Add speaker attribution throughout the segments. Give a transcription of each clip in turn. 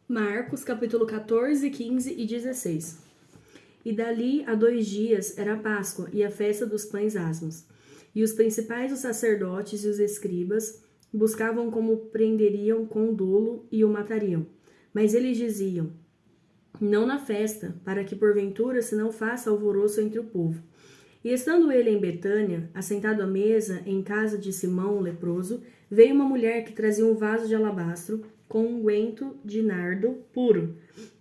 Speaker 1: Marcos, capítulo 14, 15 e 16. E dali a 2 dias era a Páscoa e a festa dos pães asmos. E os principais os sacerdotes e os escribas buscavam como prenderiam com dolo e o matariam. Mas eles diziam, não na festa, para que porventura se não faça alvoroço entre o povo. E estando ele em Betânia, assentado à mesa em casa de Simão o leproso, veio uma mulher que trazia um vaso de alabastro com unguento de nardo puro,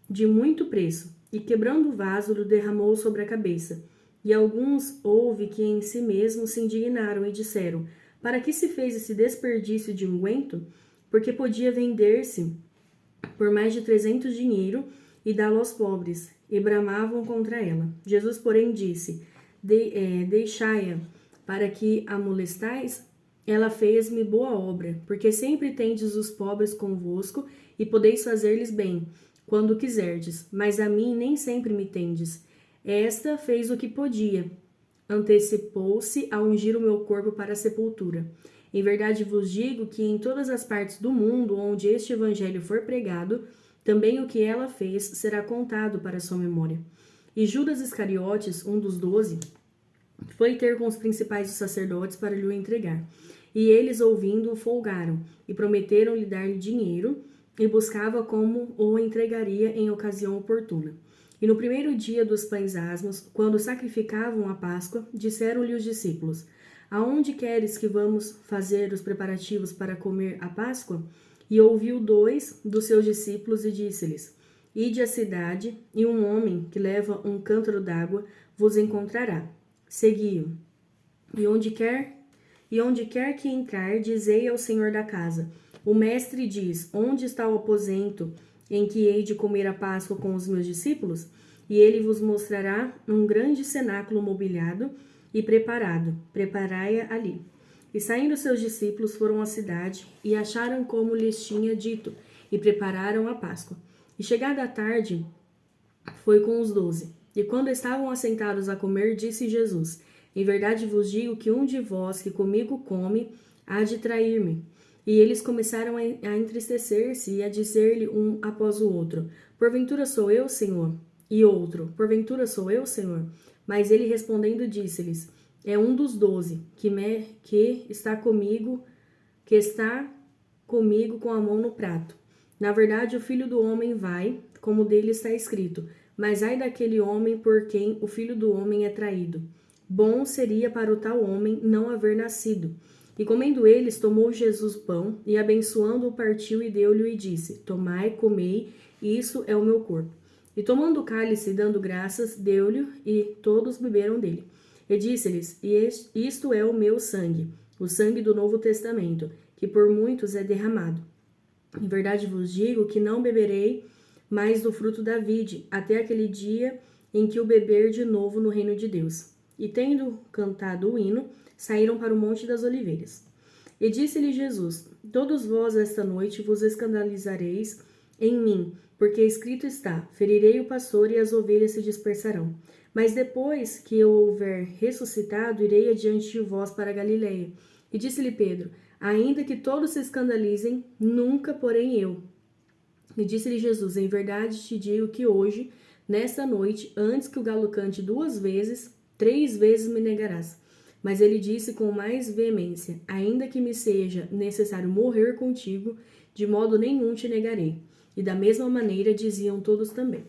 Speaker 1: de muito preço, e quebrando o vaso, lhe derramou sobre a cabeça. E alguns houve que em si mesmos se indignaram e disseram, para que se fez esse desperdício de unguento? Porque podia vender-se por mais de 300 dinheiro e dá-lo aos pobres, e bramavam contra ela. Jesus, porém, disse, deixai-a, para que a molestais? Ela fez-me boa obra, porque sempre tendes os pobres convosco, e podeis fazer-lhes bem, quando quiserdes, mas a mim nem sempre me tendes. Esta fez o que podia, antecipou-se a ungir o meu corpo para a sepultura. Em verdade vos digo que em todas as partes do mundo onde este evangelho for pregado, também o que ela fez será contado para sua memória. E Judas Iscariotes, um dos 12, foi ter com os principais dos sacerdotes para lhe o entregar. E eles, ouvindo-o, folgaram, e prometeram-lhe dar-lhe dinheiro, e buscava como o entregaria em ocasião oportuna. E no primeiro dia dos pães asmos, quando sacrificavam a Páscoa, disseram-lhe os discípulos, aonde queres que vamos fazer os preparativos para comer a Páscoa? E ouviu 2 dos seus discípulos e disse-lhes, ide à cidade, e um homem que leva um cântaro d'água vos encontrará. Segui-o. E onde quer que entrar, dizei ao senhor da casa, o mestre diz, onde está o aposento em que hei de comer a Páscoa com os meus discípulos? E ele vos mostrará um grande cenáculo mobiliado e preparado. Preparai-a ali. E saindo seus discípulos foram à cidade e acharam como lhes tinha dito e prepararam a Páscoa. E chegada a tarde, foi com os 12. E quando estavam assentados a comer, disse Jesus, em verdade vos digo que um de vós que comigo come, há de trair-me. E eles começaram a entristecer-se e a dizer-lhe um após o outro, porventura sou eu, Senhor? E outro, porventura sou eu, Senhor? Mas ele respondendo disse-lhes, é um dos 12, que está comigo com a mão no prato. Na verdade, o Filho do Homem vai, como dele está escrito, mas ai daquele homem por quem o Filho do Homem é traído. Bom seria para o tal homem não haver nascido. E comendo eles, tomou Jesus pão, e abençoando-o partiu e deu-lhe e disse, tomai, comei, isso é o meu corpo. E tomando o cálice e dando graças, deu-lhe, e todos beberam dele. E disse-lhes, isto é o meu sangue, o sangue do Novo Testamento, que por muitos é derramado. Em verdade vos digo que não beberei mais do fruto da vide, até aquele dia em que o beber de novo no reino de Deus. E tendo cantado o hino, saíram para o Monte das Oliveiras. E disse-lhe Jesus, todos vós esta noite vos escandalizareis em mim, porque escrito está, ferirei o pastor e as ovelhas se dispersarão. Mas depois que eu houver ressuscitado, irei adiante de vós para Galiléia. E disse-lhe Pedro, ainda que todos se escandalizem, nunca porém eu. E disse-lhe Jesus, em verdade te digo que hoje, nesta noite, antes que o galo cante 2 vezes, 3 vezes me negarás. Mas ele disse com mais veemência, ainda que me seja necessário morrer contigo, de modo nenhum te negarei. E da mesma maneira diziam todos também.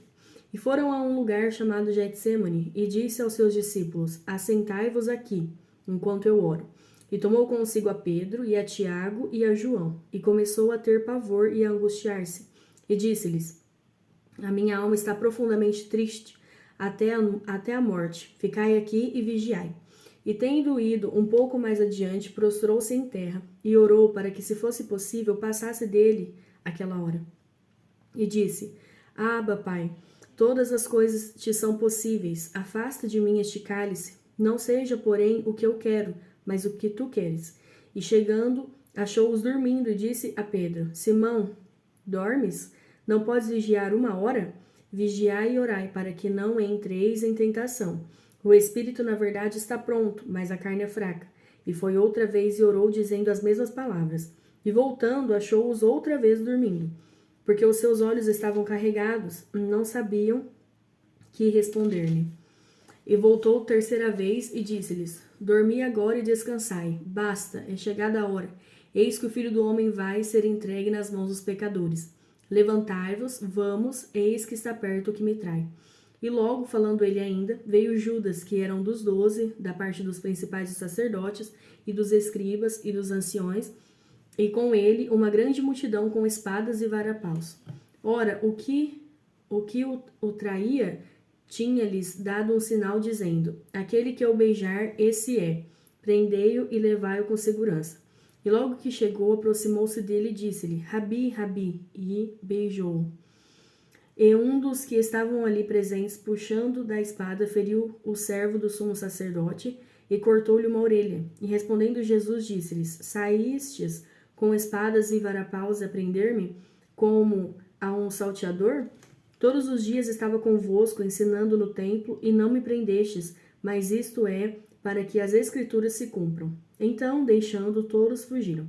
Speaker 1: E foram a um lugar chamado Getsêmani, e disse aos seus discípulos, assentai-vos aqui, enquanto eu oro. E tomou consigo a Pedro, e a Tiago, e a João, e começou a ter pavor e a angustiar-se. E disse-lhes, a minha alma está profundamente triste, até a morte. Ficai aqui e vigiai. E tendo ido um pouco mais adiante, prostrou-se em terra, e orou para que, se fosse possível, passasse dele aquela hora. E disse, Abba, Pai, todas as coisas te são possíveis, afasta de mim este cálice, não seja, porém, o que eu quero, mas o que tu queres. E chegando, achou-os dormindo, e disse a Pedro, Simão, dormes? Não podes vigiar 1 hora? Vigiai e orai, para que não entreis em tentação. O espírito, na verdade, está pronto, mas a carne é fraca. E foi outra vez e orou, dizendo as mesmas palavras. E voltando, achou-os outra vez dormindo. porque os seus olhos estavam carregados, não sabiam que responder-lhe. E voltou terceira vez e disse-lhes: Dormi agora e descansai. Basta, é chegada a hora. Eis que o Filho do Homem vai ser entregue nas mãos dos pecadores. Levantai-vos, vamos, eis que está perto o que me trai. E logo, falando ele ainda, veio Judas, que eram dos 12, da parte dos principais dos sacerdotes, e dos escribas e dos anciões, e com ele uma grande multidão com espadas e varapaus. Ora, o que o traía tinha-lhes dado um sinal, dizendo: Aquele que eu beijar, esse é. Prendei-o e levai-o com segurança. E logo que chegou, aproximou-se dele e disse-lhe: Rabi, Rabi, e beijou-o. E um dos que estavam ali presentes, puxando da espada, feriu o servo do sumo sacerdote e cortou-lhe uma orelha. E respondendo Jesus, disse-lhes: Saístes com espadas e varapaus a prender-me, como a um salteador? Todos os dias estava convosco, ensinando no templo, e não me prendestes, mas isto é, para que as escrituras se cumpram. Então, deixando, todos fugiram.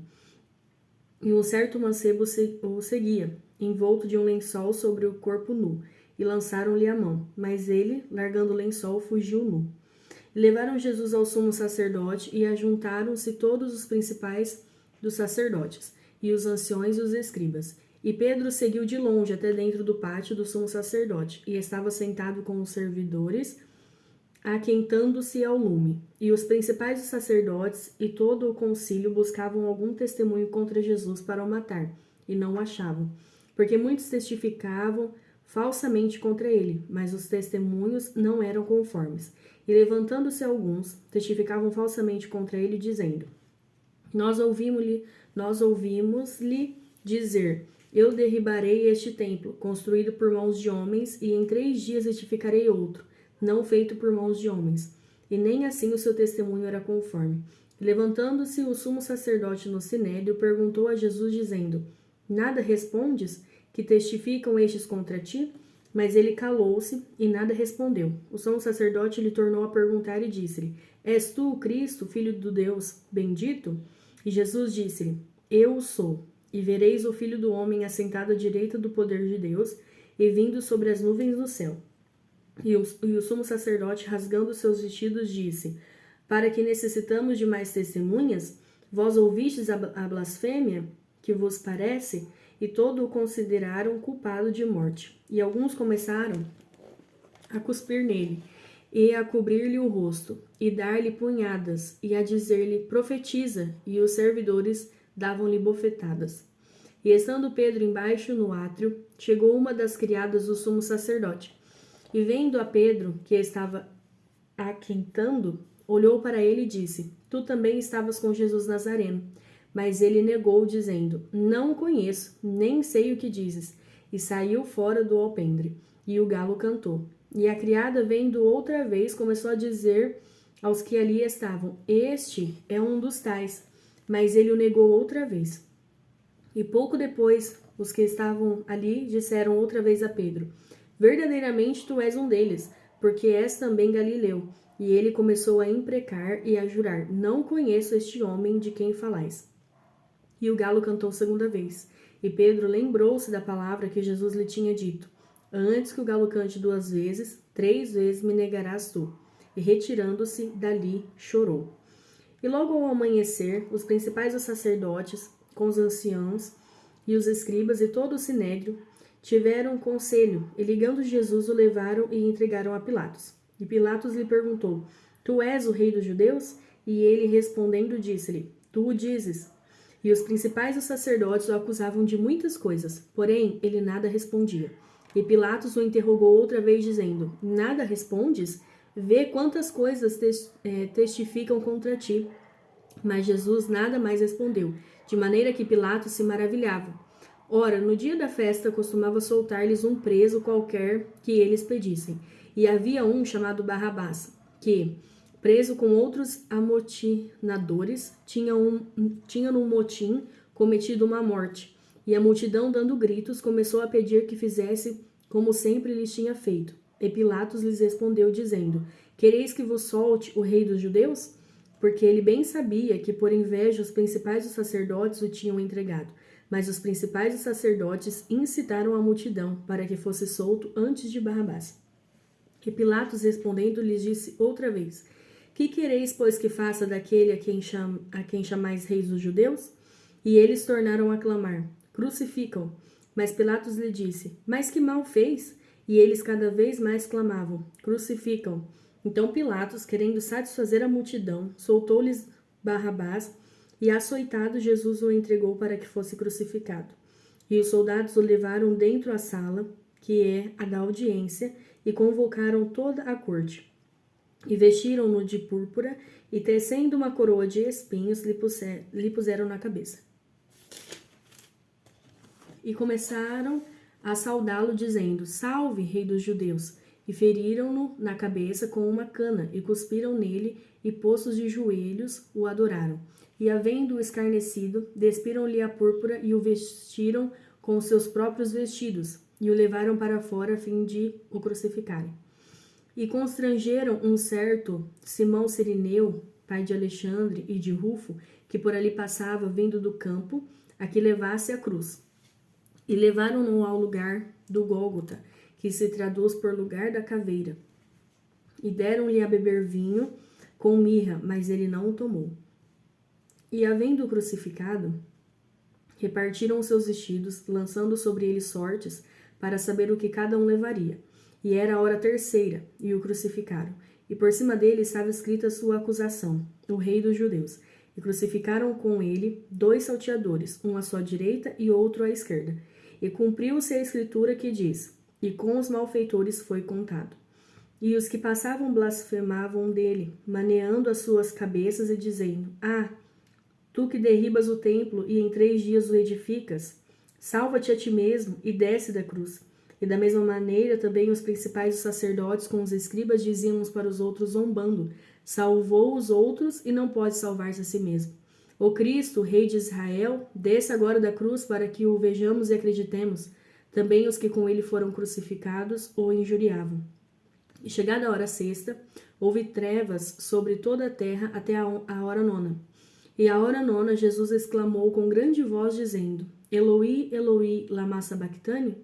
Speaker 1: E um certo mancebo o seguia, envolto de um lençol sobre o corpo nu, e lançaram-lhe a mão. Mas ele, largando o lençol, fugiu nu. E levaram Jesus ao sumo sacerdote, e ajuntaram-se todos os principais dos sacerdotes, e os anciões e os escribas. E Pedro seguiu de longe até dentro do pátio do sumo sacerdote, e estava sentado com os servidores, aquentando-se ao lume. E os principais dos sacerdotes e todo o concílio buscavam algum testemunho contra Jesus para o matar, e não o achavam, porque muitos testificavam falsamente contra ele, mas os testemunhos não eram conformes. E levantando-se alguns, testificavam falsamente contra ele, dizendo: Nós ouvimos-lhe dizer: Eu derribarei este templo, construído por mãos de homens, e em 3 dias edificarei outro, não feito por mãos de homens. E nem assim o seu testemunho era conforme. Levantando-se o sumo sacerdote no sinédrio, perguntou a Jesus, dizendo: Nada respondes? Que testificam estes contra ti? Mas ele calou-se e nada respondeu. O sumo sacerdote lhe tornou a perguntar e disse-lhe: És tu o Cristo, filho do Deus bendito? E Jesus disse-lhe: Eu o sou. E vereis o Filho do Homem assentado à direita do poder de Deus e vindo sobre as nuvens do céu. E o sumo sacerdote, rasgando seus vestidos, disse: Para que necessitamos de mais testemunhas? Vós ouvistes a blasfêmia que vos parece? E todo o consideraram culpado de morte. E alguns começaram a cuspir nele, e a cobrir-lhe o rosto, e dar-lhe punhadas, e a dizer-lhe: Profetiza! E os servidores davam-lhe bofetadas. E estando Pedro embaixo no átrio, chegou uma das criadas do sumo sacerdote, e vendo a Pedro, que estava aquentando, olhou para ele e disse: Tu também estavas com Jesus Nazareno. Mas ele negou, dizendo: Não o conheço, nem sei o que dizes. E saiu fora do alpendre. E o galo cantou. E a criada, vendo outra vez, começou a dizer aos que ali estavam: Este é um dos tais. Mas ele o negou outra vez. E pouco depois, os que estavam ali disseram outra vez a Pedro: Verdadeiramente tu és um deles, porque és também galileu. E ele começou a imprecar e a jurar: Não conheço este homem de quem falais. E o galo cantou segunda vez. E Pedro lembrou-se da palavra que Jesus lhe tinha dito: Antes que o galo cante 2 vezes, 3 vezes me negarás tu. E retirando-se dali, chorou. E logo ao amanhecer, os principais dos sacerdotes, com os anciãos e os escribas e todo o sinédrio, tiveram conselho, e ligando Jesus, o levaram e entregaram a Pilatos. E Pilatos lhe perguntou: Tu és o rei dos judeus? E ele, respondendo, disse-lhe: Tu o dizes. E os principais dos sacerdotes o acusavam de muitas coisas, porém ele nada respondia. E Pilatos o interrogou outra vez, dizendo: Nada respondes? Vê quantas coisas testificam contra ti. Mas Jesus nada mais respondeu, de maneira que Pilatos se maravilhava. Ora, no dia da festa costumava soltar-lhes um preso qualquer que eles pedissem. E havia um chamado Barrabás, que, preso com outros amotinadores, tinha no motim cometido uma morte. E a multidão, dando gritos, começou a pedir que fizesse como sempre lhes tinha feito. E Pilatos lhes respondeu, dizendo: Quereis que vos solte o rei dos judeus? Porque ele bem sabia que por inveja os principais dos sacerdotes o tinham entregado. Mas os principais dos sacerdotes incitaram a multidão para que fosse solto antes de Barrabás. E Pilatos, respondendo, lhes disse outra vez: Que quereis, pois, que faça daquele a quem chamais rei dos judeus? E eles tornaram a clamar: Crucificam! Mas Pilatos lhe disse: Mas que mal fez? E eles cada vez mais clamavam: Crucificam! Então Pilatos, querendo satisfazer a multidão, soltou-lhes Barrabás, e açoitado Jesus o entregou para que fosse crucificado. E os soldados o levaram dentro à sala, que é a da audiência, e convocaram toda a corte. E vestiram-no de púrpura, e tecendo uma coroa de espinhos, lhe puseram na cabeça. E começaram a saudá-lo, dizendo: Salve, rei dos judeus! E feriram-no na cabeça com uma cana, e cuspiram nele, e postos de joelhos, o adoraram. E, havendo-o escarnecido, despiram-lhe a púrpura e o vestiram com os seus próprios vestidos, e o levaram para fora a fim de o crucificarem. E constrangeram um certo Simão Cirineu, pai de Alexandre e de Rufo, que por ali passava, vindo do campo, a que levasse a cruz. E levaram-no ao lugar do Gólgota, que se traduz por lugar da caveira. E deram-lhe a beber vinho com mirra, mas ele não o tomou. E, havendo-o crucificado, repartiram os seus vestidos, lançando sobre ele sortes, para saber o que cada um levaria. E era a hora terceira, e o crucificaram. E por cima dele estava escrita a sua acusação: o rei dos judeus. E crucificaram com ele 2 salteadores, um à sua direita e outro à esquerda. E cumpriu-se a escritura que diz: E com os malfeitores foi contado. E os que passavam blasfemavam dele, maneando as suas cabeças e dizendo: Ah, tu que derribas o templo e em 3 dias o edificas, salva-te a ti mesmo e desce da cruz. E da mesma maneira também os principais dos sacerdotes com os escribas diziam uns para os outros zombando: Salvou os outros e não pode salvar-se a si mesmo. O Cristo, rei de Israel, desce agora da cruz para que o vejamos e acreditemos. Também os que com ele foram crucificados o injuriavam. E chegada a hora sexta, houve trevas sobre toda a terra até a hora 9. E à hora 9, Jesus exclamou com grande voz, dizendo: Eloi, Eloi, lama sabachthani?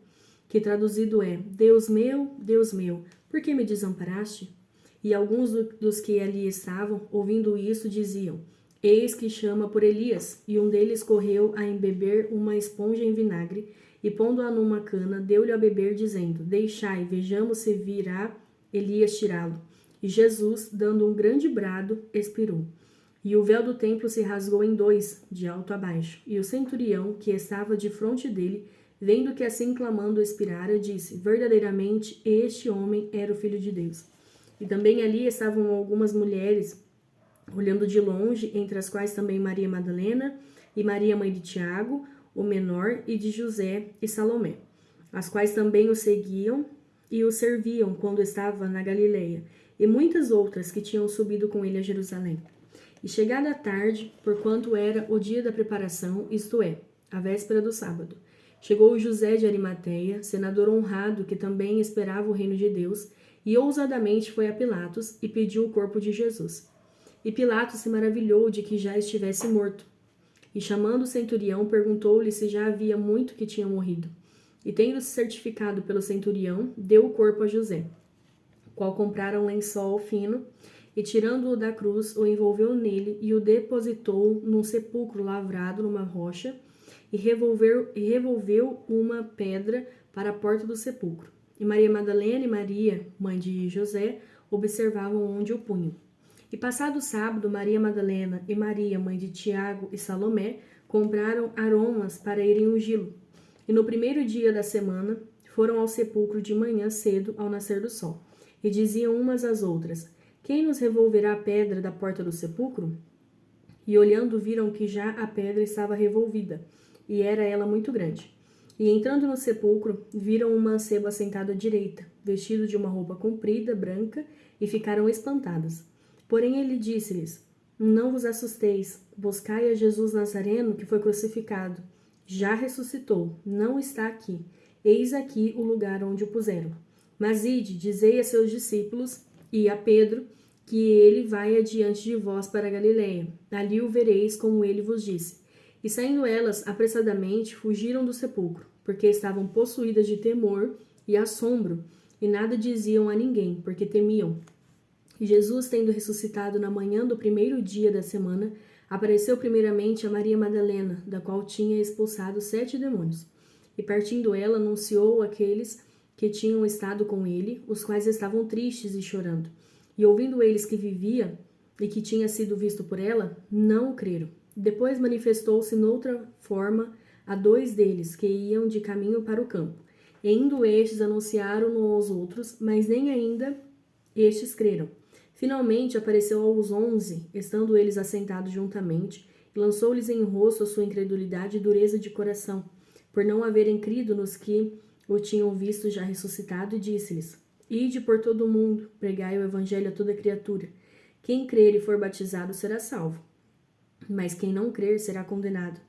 Speaker 1: Que traduzido é: Deus meu, por que me desamparaste? E alguns dos que ali estavam, ouvindo isso, diziam: Eis que chama por Elias. E um deles correu a embeber uma esponja em vinagre, e pondo-a numa cana, deu-lhe a beber, dizendo: Deixai, vejamos se virá Elias tirá-lo. E Jesus, dando um grande brado, expirou. E o véu do templo se rasgou em 2, de alto a baixo. E o centurião, que estava defronte dele, vendo que assim clamando expirara, disse: Verdadeiramente este homem era o Filho de Deus. E também ali estavam algumas mulheres, olhando de longe, entre as quais também Maria Madalena e Maria, mãe de Tiago, o menor, e de José e Salomé, as quais também o seguiam e o serviam quando estava na Galileia, e muitas outras que tinham subido com ele a Jerusalém. E chegada a tarde, porquanto era o dia da preparação, isto é, a véspera do sábado, chegou José de Arimateia, senador honrado, que também esperava o reino de Deus, e ousadamente foi a Pilatos e pediu o corpo de Jesus. E Pilatos se maravilhou de que já estivesse morto. E chamando o centurião, perguntou-lhe se já havia muito que tinha morrido. E tendo-se certificado pelo centurião, deu o corpo a José, qual comprara um lençol fino, e tirando-o da cruz, o envolveu nele e o depositou num sepulcro lavrado numa rocha, e revolveu uma pedra para a porta do sepulcro. E Maria Madalena e Maria, mãe de José, observavam onde o punham. E passado o sábado, Maria Madalena e Maria, mãe de Tiago e Salomé, compraram aromas para irem ungí-lo. E no primeiro dia da semana, foram ao sepulcro de manhã cedo, ao nascer do sol. E diziam umas às outras: Quem nos revolverá a pedra da porta do sepulcro? E olhando, viram que já a pedra estava revolvida, e era ela muito grande. E entrando no sepulcro, viram um mancebo assentado à direita, vestido de uma roupa comprida, branca, e ficaram espantadas. Porém ele disse-lhes: Não vos assusteis, buscai a Jesus Nazareno, que foi crucificado. Já ressuscitou, não está aqui. Eis aqui o lugar onde o puseram. Mas ide, dizei a seus discípulos e a Pedro que ele vai adiante de vós para a Galileia. Ali o vereis, como ele vos disse. E saindo elas apressadamente, fugiram do sepulcro, porque estavam possuídas de temor e assombro, e nada diziam a ninguém, porque temiam. E Jesus, tendo ressuscitado na manhã do primeiro dia da semana, apareceu primeiramente a Maria Madalena, da qual tinha expulsado 7 demônios. E partindo ela, anunciou àqueles que tinham estado com ele, os quais estavam tristes e chorando. E ouvindo eles que vivia e que tinha sido visto por ela, não o creram. Depois manifestou-se noutra forma a 2 deles, que iam de caminho para o campo. E indo estes, anunciaram-no aos outros, mas nem ainda estes creram. Finalmente apareceu aos 11, estando eles assentados juntamente, e lançou-lhes em rosto a sua incredulidade e dureza de coração, por não haverem crido nos que o tinham visto já ressuscitado, e disse-lhes: Ide por todo o mundo, pregai o evangelho a toda criatura. Quem crer e for batizado será salvo, mas quem não crer será condenado.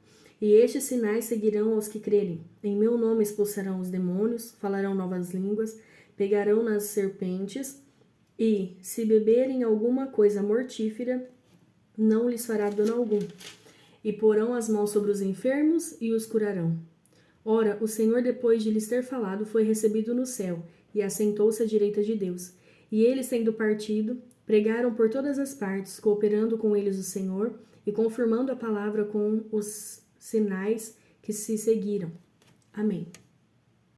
Speaker 1: E estes sinais seguirão aos que crerem. Em meu nome expulsarão os demônios, falarão novas línguas, pegarão nas serpentes, e, se beberem alguma coisa mortífera, não lhes fará dano algum. E porão as mãos sobre os enfermos e os curarão. Ora, o Senhor, depois de lhes ter falado, foi recebido no céu, e assentou-se à direita de Deus. E eles, tendo partido, pregaram por todas as partes, cooperando com eles o Senhor, e confirmando a palavra com os sinais que se seguiram. Amém.